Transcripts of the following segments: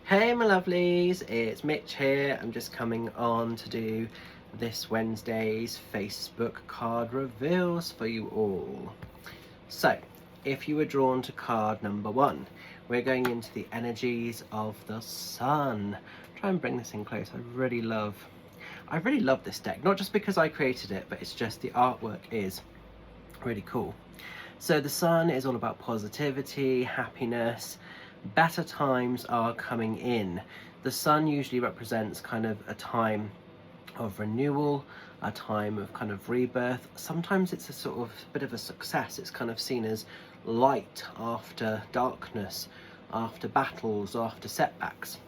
Hey my lovelies, it's Mitch here. I'm just coming on to do this Wednesday's Facebook card reveals for you all. So, if you were drawn to card number 1, we're going into the energies of the sun. Try and bring this in close. I really love this deck, not just because I created it, but it's just the artwork is really cool. So the sun is all about positivity, happiness, better times are coming in. The sun usually represents kind of a time of renewal, a time of kind of rebirth. Sometimes it's a sort of bit of a success. It's kind of seen as light after darkness, after battles, after setbacks.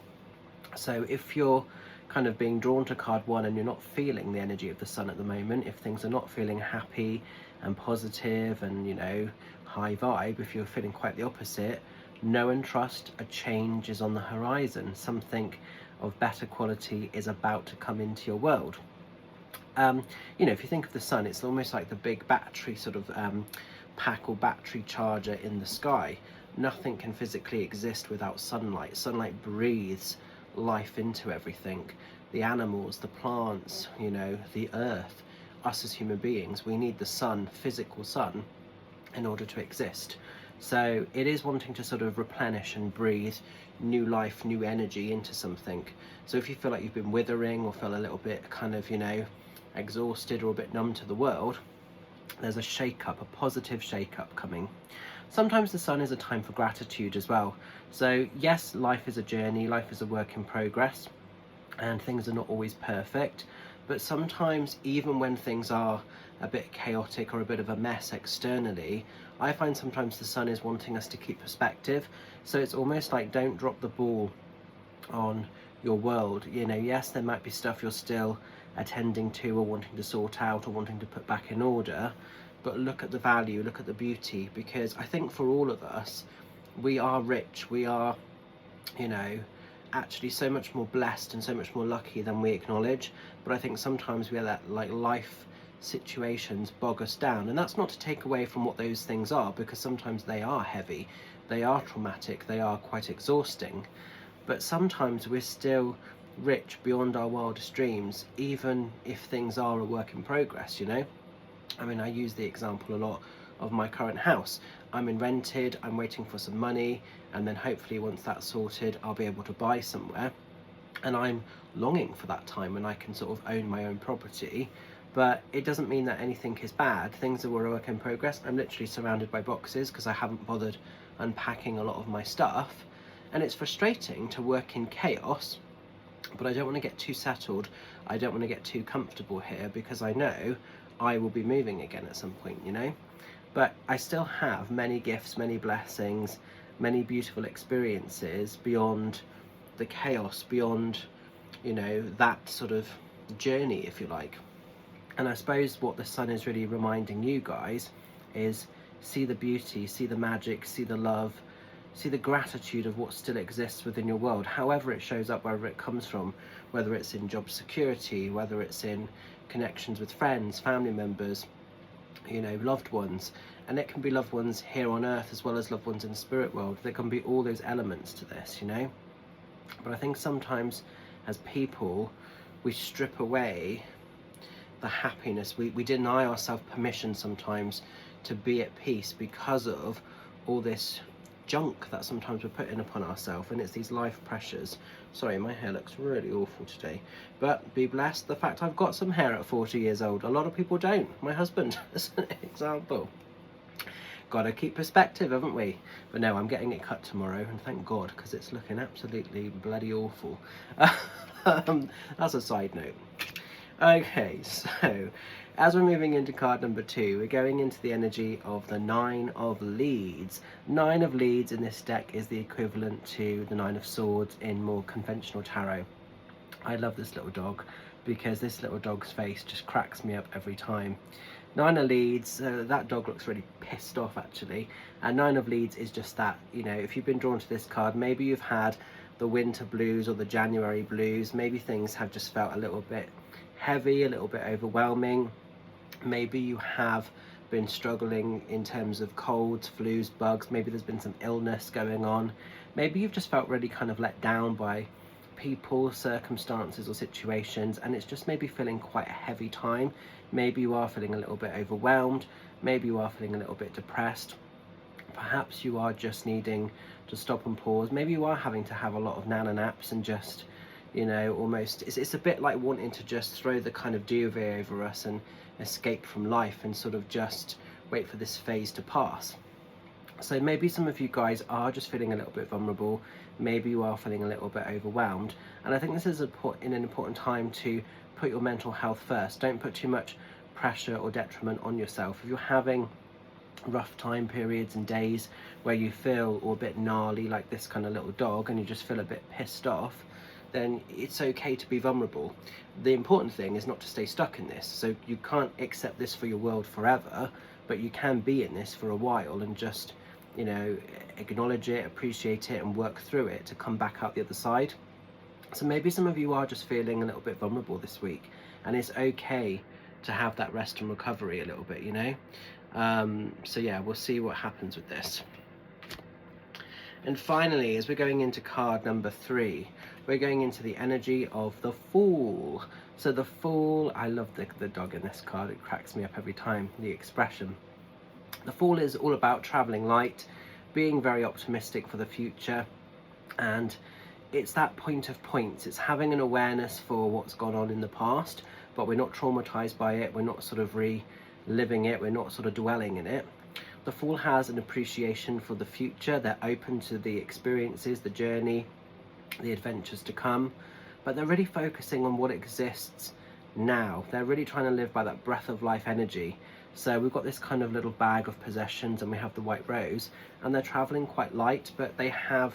So if you're kind of being drawn to card 1 and you're not feeling the energy of the sun at the moment, if things are not feeling happy and positive and, you know, high vibe, if you're feeling quite the opposite, know and trust a change is on the horizon. Something of better quality is about to come into your world. You know, if you think of the sun, it's almost like the big battery sort of pack or battery charger in the sky. Nothing can physically exist without sunlight. Sunlight breathes life into everything. The animals, the plants, you know, the earth, us as human beings, we need the sun, physical sun, in order to exist. So it is wanting to sort of replenish and breathe new life, new energy into something. So if you feel like you've been withering or feel a little bit kind of, you know, exhausted or a bit numb to the world, there's a shake-up, a positive shake-up coming. Sometimes the sun is a time for gratitude as well. So yes, life is a journey, life is a work in progress, and things are not always perfect, but sometimes even when things are a bit chaotic or a bit of a mess externally, I find sometimes the sun is wanting us to keep perspective. So it's almost like, don't drop the ball on your world. You know, yes, there might be stuff you're still attending to or wanting to sort out or wanting to put back in order, but look at the value, look at the beauty, because I think for all of us, we are rich, we are, you know, actually so much more blessed and so much more lucky than we acknowledge. But I think sometimes we let like life situations bog us down, and that's not to take away from what those things are, because sometimes they are heavy, they are traumatic, they are quite exhausting, but sometimes we're still rich beyond our wildest dreams, even if things are a work in progress, you know. I mean, I use the example a lot of my current house. I'm in rented, I'm waiting for some money, and then hopefully once that's sorted, I'll be able to buy somewhere. And I'm longing for that time when I can sort of own my own property. But it doesn't mean that anything is bad. Things are a work in progress. I'm literally surrounded by boxes because I haven't bothered unpacking a lot of my stuff. And it's frustrating to work in chaos, but I don't want to get too settled. I don't want to get too comfortable here, because I know I will be moving again at some point, you know. But I still have many gifts, many blessings, many beautiful experiences beyond the chaos, beyond, you know, that sort of journey, if you like. And I suppose what the sun is really reminding you guys is, see the beauty, see the magic, see the love, see the gratitude of what still exists within your world, however it shows up, wherever it comes from, whether it's in job security, whether it's in connections with friends, family members, you know, loved ones. And it can be loved ones here on earth as well as loved ones in the spirit world. There can be all those elements to this, you know. But I think sometimes as people, we strip away the happiness, we deny ourselves permission sometimes to be at peace because of all this junk that sometimes we're putting upon ourselves, and it's these life pressures. Sorry, my hair looks really awful today, but be blessed the fact I've got some hair at 40 years old. A lot of people don't. My husband is an example. Gotta keep perspective, haven't we? But no, I'm getting it cut tomorrow, and thank God, because it's looking absolutely bloody awful. That's a side note. Okay, so as we're moving into card number 2, we're going into the energy of the 9 of Leads. 9 of Leads in this deck is the equivalent to the 9 of Swords in more conventional tarot. I love this little dog because this little dog's face just cracks me up every time. 9 of Leads, that dog looks really pissed off actually. And 9 of Leads is just that, you know, if you've been drawn to this card, maybe you've had the winter blues or the January blues, maybe things have just felt a little bit heavy, a little bit overwhelming. Maybe you have been struggling in terms of colds, flus, bugs. Maybe there's been some illness going on. Maybe you've just felt really kind of let down by people, circumstances or situations, and it's just maybe feeling quite a heavy time. Maybe you are feeling a little bit overwhelmed, maybe you are feeling a little bit depressed. Perhaps you are just needing to stop and pause. Maybe you are having to have a lot of nana naps and just, you know, almost, it's a bit like wanting to just throw the kind of duvet over us and escape from life and sort of just wait for this phase to pass. So maybe some of you guys are just feeling a little bit vulnerable. Maybe you are feeling a little bit overwhelmed. And I think this is an important time to put your mental health first. Don't put too much pressure or detriment on yourself. If you're having rough time periods and days where you feel a bit gnarly like this kind of little dog and you just feel a bit pissed off, then it's okay to be vulnerable. The important thing is not to stay stuck in this. So you can't accept this for your world forever, but you can be in this for a while and just, you know, acknowledge it, appreciate it and work through it to come back out the other side. So maybe some of you are just feeling a little bit vulnerable this week, and it's okay to have that rest and recovery a little bit, you know. So yeah, we'll see what happens with this. And finally, as we're going into card number 3, we're going into the energy of the Fool. So the Fool, I love the dog in this card, it cracks me up every time, the expression. The Fool is all about traveling light, being very optimistic for the future, and it's that point of points. It's having an awareness for what's gone on in the past, but we're not traumatized by it, we're not sort of reliving it, we're not sort of dwelling in it. The Fool has an appreciation for the future. They're open to the experiences, the journey, the adventures to come, but they're really focusing on what exists now. They're really trying to live by that breath of life energy. So we've got this kind of little bag of possessions and we have the white rose, and they're traveling quite light, but they have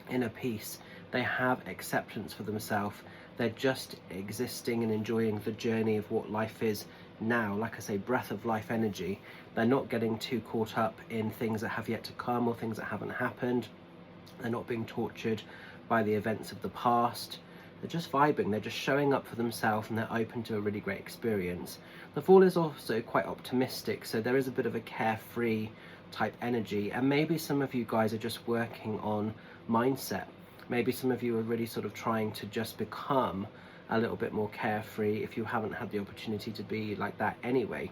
inner peace. They have acceptance for themselves. They're just existing and enjoying the journey of what life is now. Like I say, breath of life energy. They're not getting too caught up in things that have yet to come or things that haven't happened. They're not being tortured by the events of the past. They're just vibing, they're just showing up for themselves, and they're open to a really great experience. The Fool is also quite optimistic, so there is a bit of a carefree type energy, and maybe some of you guys are just working on mindset. Maybe some of you are really sort of trying to just become a little bit more carefree if you haven't had the opportunity to be like that anyway,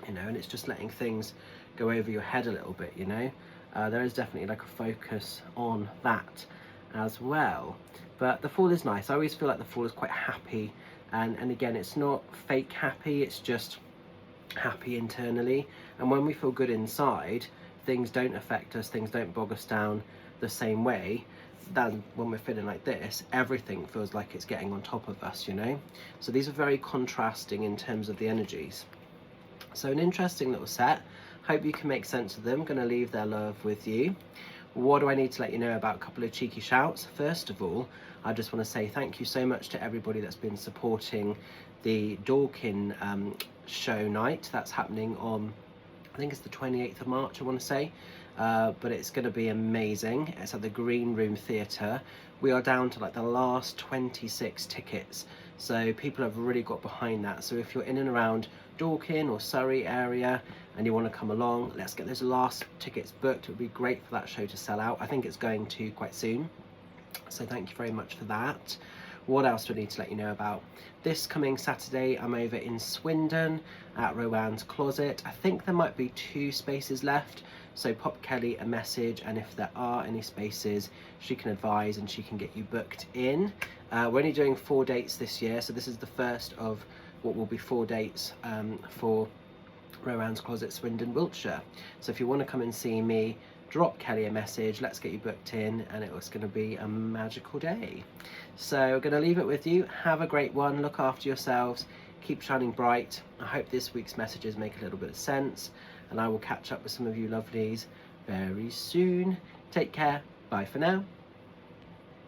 you know, and it's just letting things go over your head a little bit, you know. There is definitely like a focus on that as well. But the Fool is nice. I always feel like the Fool is quite happy, and again, it's not fake happy, it's just happy internally. And when we feel good inside, things don't affect us, things don't bog us down the same way. Then when we're feeling like this, everything feels like it's getting on top of us, you know. So these are very contrasting in terms of the energies. So an interesting little set. Hope you can make sense of them. I'm going to leave their love with you. What do I need to let you know about? A couple of cheeky shouts. First of all, I just want to say thank you so much to everybody that's been supporting the Dorkin show night. That's happening on, I think it's the 28th of March, I want to say. But it's going to be amazing. It's at the Green Room Theatre. We are down to like the last 26 tickets, so people have really got behind that. So if you're in and around Dorkin or Surrey area and you want to come along, let's get those last tickets booked. It would be great for that show to sell out. I think it's going to quite soon, so thank you very much for that. What else do I need to let you know about? This coming Saturday, I'm over in Swindon at Rowan's Closet. I think there might be 2 spaces left, so pop Kelly a message, and if there are any spaces, she can advise and she can get you booked in. We're only doing 4 dates this year, so this is the first of what will be 4 dates for Rowan's Closet, Swindon, Wiltshire. So if you want to come and see me, drop Kelly a message, let's get you booked in, and it was going to be a magical day. So I'm going to leave it with you. Have a great one, look after yourselves, keep shining bright. I hope this week's messages make a little bit of sense, and I will catch up with some of you lovelies very soon. Take care, bye for now.